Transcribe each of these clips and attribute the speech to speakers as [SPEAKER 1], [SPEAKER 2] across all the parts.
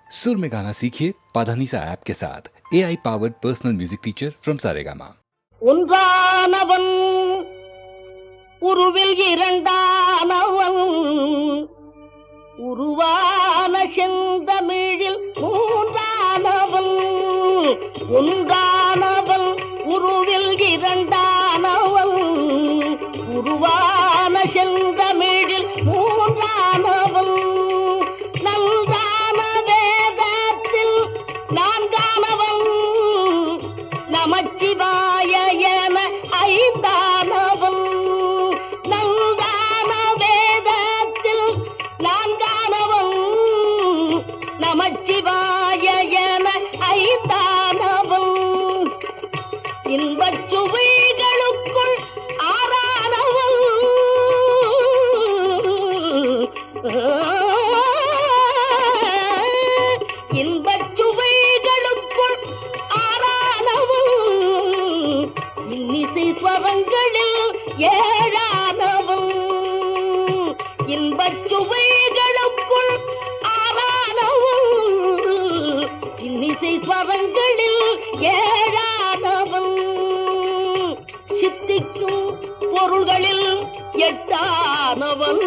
[SPEAKER 1] सुर में गाना सीखिए पाधानीसा ऐप के साथ AI powered personal music teacher from Saregama.
[SPEAKER 2] ஒன்றானவன் உருவில் இரண்டானவன் உருவான செந்தமிழில் மூன்றானவன் ஒன்றானவன் உருவில் இரண்டானவன் உருவான செந்தமிழில் மூன்றானவன் நன்றான வேதத்தில் நான்கானவன் நமச்சிவாய என ஐந்தானவன் நன்றான வேதத்தில் நான்கானவன் நமச்சிவாய என ஐந்தானவன் இன்பச் சுவைகளுக்குள் ஆறானவன் இன்பச் சுவைகளுக்குள் ஆறானவன் இன்னிசை ஸ்வரங்களில் ஏழானவன் இன்பச் சுவைகளுக்குள் ஆறானவன் இன்னிசை ஸ்வரங்களில் ஏழானவன் சித்திக்கும் பொருள்களில் எட்டானவன்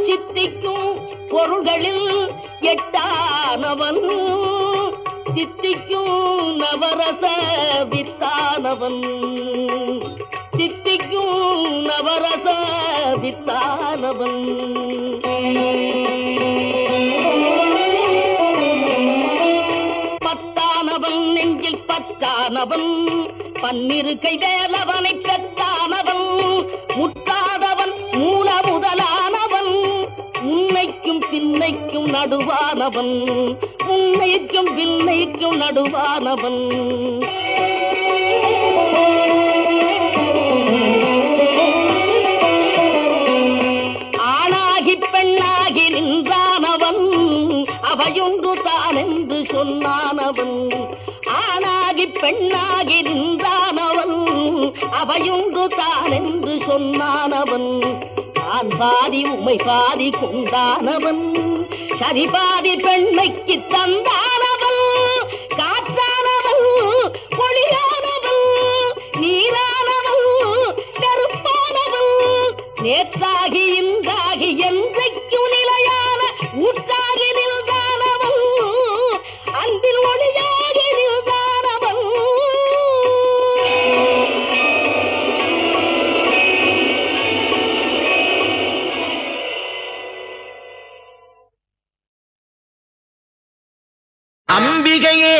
[SPEAKER 2] சித்திக்கும் பொருள்களில் எட்டானவன் சித்திக்கும் நவரச வித்தானவன் சித்திக்கும் நவரச வித்தானவன் பத்தானவன் நெஞ்சில் பத்தானவன் பன்னிரு கை வேலவனை பெற்றானவன் முட்டாதவன் மூல முதலானவன் உன்னைக்கும் பின்னைக்கும் நடுவானவன் உன்னைக்கும் பின்னைக்கும் நடுவானவன் ஆணாகி பெண்ணாகி நின்றானவன் அவையொன்று தான் என்று சொன்னானவன் ஆணாகி பெண்ணாகி நின்றானவன் அவையொன்று தான் என்று சொன்னானவன் நான் பாதி உமை பாதி கொண்டானவன் சரி பாதி பெண்மைக்கு தந்தானவன் காற்றானவன் ஒளியானவன் நீரானவன் நெருப்பானவன் நேற்றாகி இன்றாகி என்றைக்கும் நிலையான ஊற்றாகி நின்றானவன் அன்பில் ஒளியாகி நின்றானவன்
[SPEAKER 3] அம்பிகையே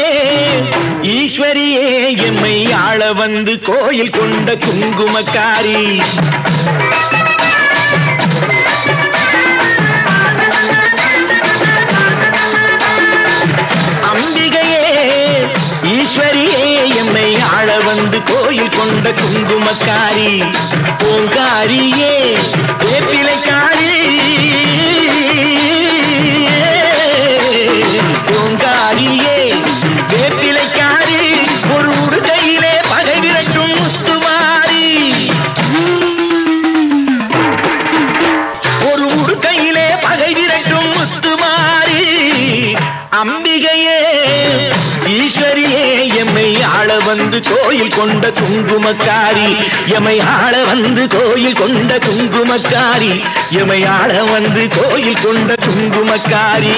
[SPEAKER 3] ஈஸ்வரியே எம்மை ஆள வந்து கோயில் கொண்ட குங்குமக்காரி அம்பிகையே ஈஸ்வரியே எம்மை ஆள வந்து கோயில் கொண்ட குங்குமக்காரி பூங்காரியே வேப்பிலைக்காரி பூங்காரியே வேப்பிலைக்காரி ஒரு உடுகையிலே பகை விரட்டும் முத்துமாரி ஒரு உடுகையிலே பகை விரட்டும் முத்துமாரி அம்பிகையே ஈஸ்வரியே எம்மை ஆள வந்து கோயில் கொண்ட குங்குமக்காரி எம்மை ஆள வந்து கோயில் கொண்ட குங்குமக்காரி எம்மை ஆள வந்து கோயில் கொண்ட குங்குமக்காரி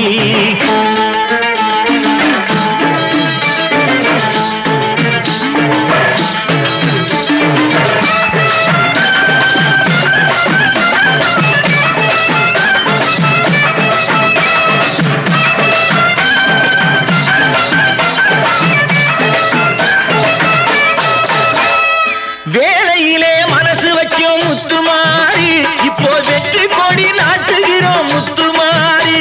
[SPEAKER 3] வேளையிலே மனசு வைக்கும் முத்துமாரி இப்போ வெற்றி கொடி நாட்டுகிறோம் முத்துமாரி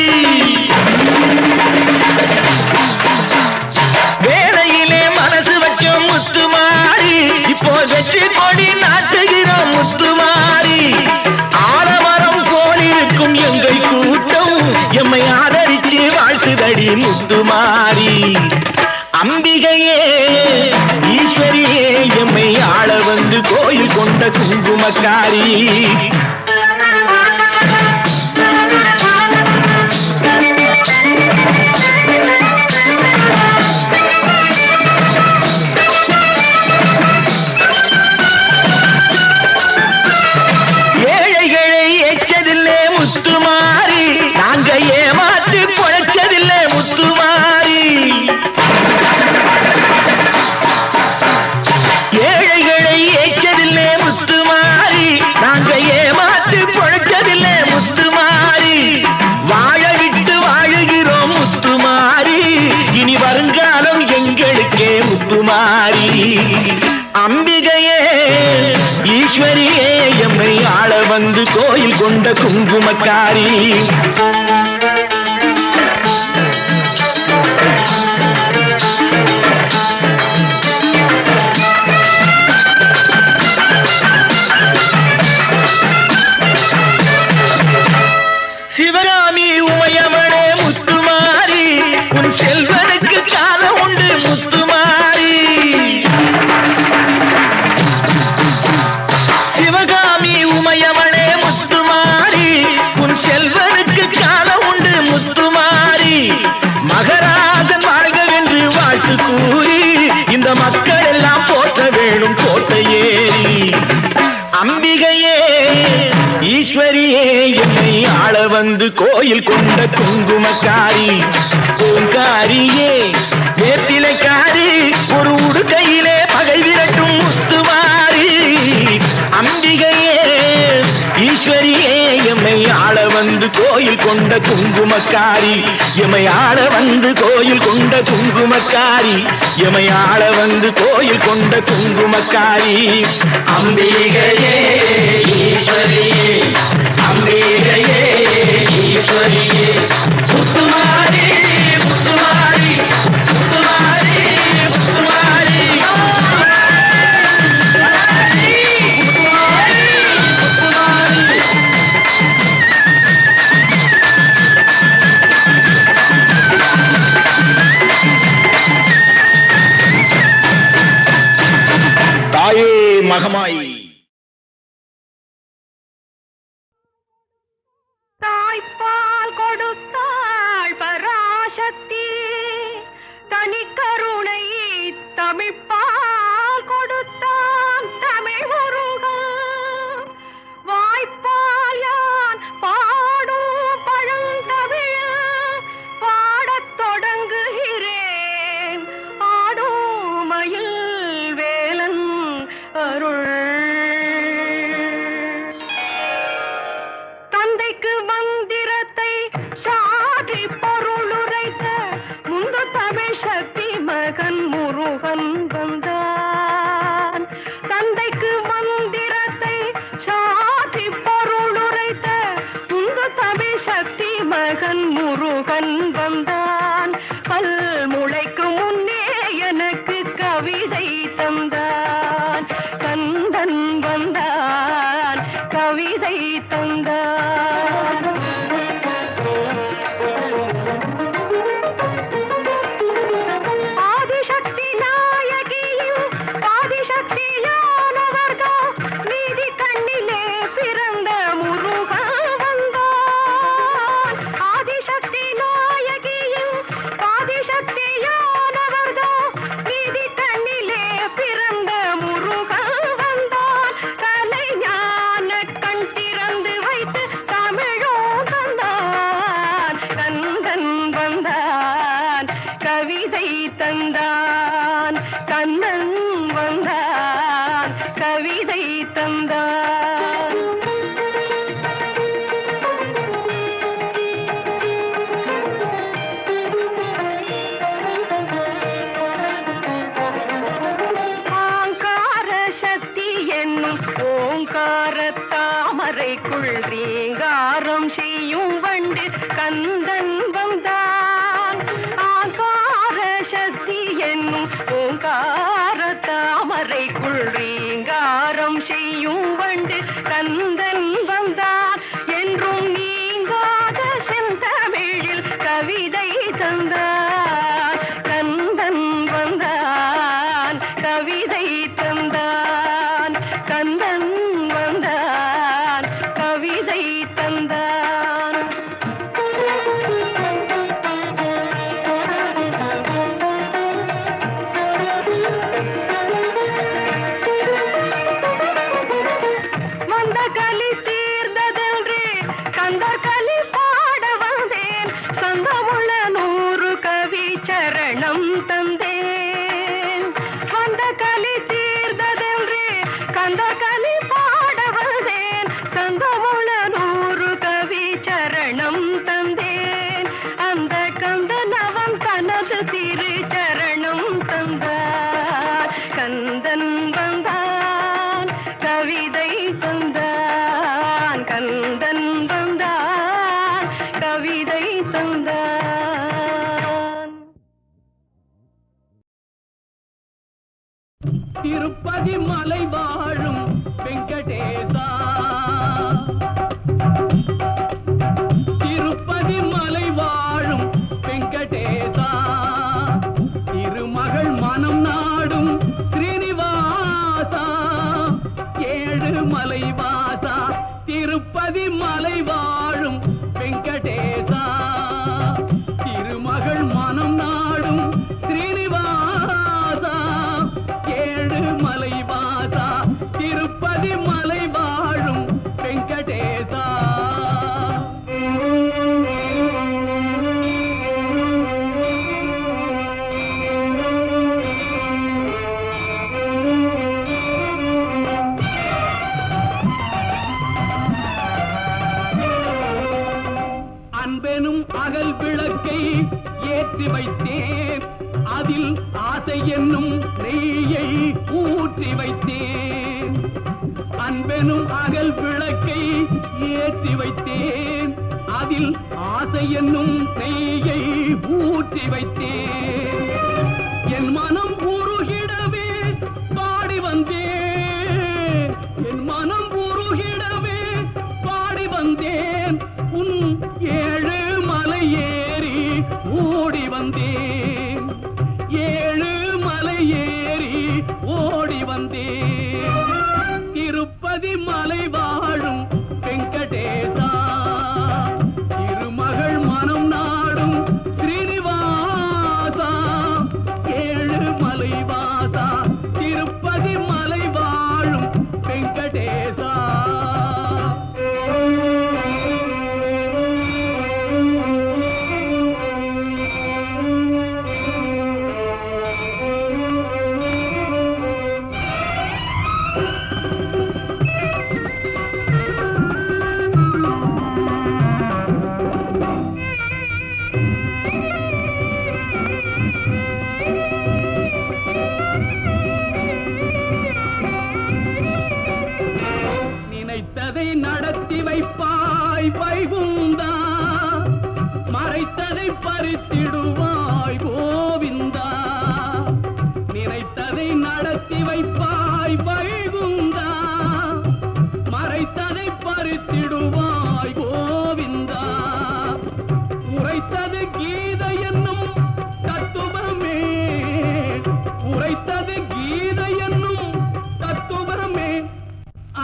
[SPEAKER 3] வேளையிலே மனசு வைக்கும் முத்துமாரி இப்போ வெற்றி கொடி நாட்டுகிறோம் முத்துமாரி ஆலமரம் போலிருக்கும் எங்கள் கூட்டம் எம்மை ஆதரிச்சு வாழ்த்துதடி முத்துமாரி அம்பிகையே ஈஸ்வரியே எம்மை ஆள வந்து கோயில் கொண்ட குங்குமக்காரி குங்குமக்காரி. சிவகாமி உமையவனே முத்துமாரி, உன் செல்வனுக்கு காலம் உண்டு முத்துமாரி. சிவகாமி உமையவனே முத்துமாரி, உன் செல்வனுக்கு காலம் உண்டு முத்துமாரி. மகராஜன் வாழ்கவென்று வாழ்த்து கூறி இந்த மக்கள் எல்லாம் போற்ற வேணும் கோட்டையேறி. அம்பிகையே ஈஸ்வரியே என்னை ஆள வந்து கோயில் கொண்ட குங்குமக்காரி. பூங்காரியே வேப்பிலைக்காரி, ஒரு உடுக்கையிலே பகை விரட்டும் முத்துமாரி. அம்பிகையே ஈஸ்வரியே எம்மை ஆள வந்து கோயில் கொண்ட குங்குமக்காரி. எம்மை ஆள வந்து கோயில் கொண்ட குங்குமக்காரி. எம்மை ஆள வந்து கோயில் கொண்ட குங்குமக்காரி. அம்பிகையே ஈஸ்வரியே, அம்பிகையே ஈஸ்வரியே. முத்துமாரி முத்துமாரி முத்துமாரி முத்துமாரி. தாயே மகமாயி.
[SPEAKER 2] தாய்ப்பால் கொடுத்தாள் பராசக்தி, தனிக்கருணை தமிழ்ப்பால் கொடுத்தான் தமிழ் முருகன். வாய்ப்பால் யான் பாடும் பழந்தமிழ் பாடத் தொடங்குகிறேன். ஆடும் மயில் வேலன் அருள். தந்தைக்கு மந்திரத்தை சாதி பொருளுரைத்த முந்து தமிழ் சக்தி மகன் முருகன் வந்தான். தந்தைக்கு மந்திரத்தை சாதி பொருளுரைத்த முந்து தமிழ் சக்தி மகன் முருகன் வந்தான். பல் முளைக்கு முன்னே எனக்கு கவிதை தந்தான். கந்தன் வந்தான் கவிதை தந்தான். ஆதிசக்தி நாயகியும் ஆதிசக்தியானவர்கள் நீதி கண்ணிலே பிறந்த முருகன் வந்தான். ஆதிசக்தி நாயகியும் ஆதிசக்தியானவர்கள் நீதி கண்ணிலே பிறந்த முருகன் வந்தான். கலைஞான கண் திறந்து வைத்து தமிழோ தந்தான். கந்தன் வந்தான் கவிதை தந்தான். கந்தன் வந்தான் கவிதை தந்தான். ஆங்கார சக்தி என்னும் ஓங்கார தாமரைக்குள் ரீங்காரம் செய்யும் வண்டு கந்தன் வந்தான். ஆங்கார சக்தி என்னும் ஓங்கார தாமரைக்குள் ரீங்காரம் செய்யும் வண்டு கந்தன் வந்தான். என்றும் நீங்காத செந்தமிழில் கவிதை தந்தான். கந்தன் வந்தான் கவிதை தந்தான். கந்தன் வந்தான் கவிதை தந்தான். வந்த கலி தீர்ந்ததென்று கந்தர் கலி பாட வந்தேன். சொந்தமுள்ள 100 கவி சரணம் தந்தேன். வந்த கலி தீர்ந்ததென்று கந்தர் கலி பாட வந்தேன். சொந்தமுள்ள 100 கவி சரணம் தந்தேன். அந்த கந்தன் அவன் தனது திரு சரணம் தந்தான். கந்தன் வந்தான் கவிதை தந்தான். கந்தன் வந்தான்
[SPEAKER 4] திருப்பதி மலை வாழும் வெங்கடேசா, திருப்பதி மலை வாழும் வெங்கடேசா, திருமகள் மனம் நாடும் ஸ்ரீனிவாசா, ஏழு மலை வாசா, திருப்பதி மலை வாழும் வெங்கடேசா, திருமகள் மனம் நாடும் ஸ்ரீனிவாசா, ஏழு மலை வாசா, திருப்பதி மலை வாழும் வெங்கடேசா. அன்பெனும் அகல் விளக்கை ஏற்றி வைத்தேன், அதில் ஆசை என்னும் நெய்யை ஊற்றி வைத்தேன். அன்பெனும் அகல் விளக்கை ஏற்றி வைத்தேன், அதில் ஆசை என்னும் நெய்யை ஊற்றி வைத்தேன். என் மனம் உருகிடவே பாடி வந்தேன், என் மனம் உருகிடவே பாடி வந்தேன். உன் ஏழு மலை ஏறி ஓடி வந்தேன், ஏழு மலை ஏறி ஓடி வந்தேன். திருப்பதி மலை வாழும் வெங்கடேசா, திருமகள் மனம் நாடும் ஸ்ரீனிவாசா, ஏழு மலை வாசா, திருப்பதி மலை வாழும் வெங்கடேசா. நினைத்ததை நடத்தி வைப்பாய் வைகுந்தா, மறைத்ததை பறித்திடுவாய் கோவிந்தா. நினைத்ததை நடத்தி வைப்பாய் வைகுந்தா, மறைத்ததை பறித்திடுவாய் கோவிந்தா. உரைத்தது கீதை என்னும் தத்துவமே, உரைத்தது கீதை என்னும் தத்துவமே,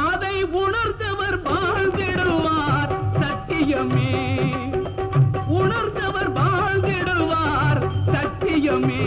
[SPEAKER 4] அதை உணர்ந்தவர் வாழ்ந்திடுவார் சத்தியமே, உணர்ந்தவர் வாழ்ந்திடுவார் சத்தியமே.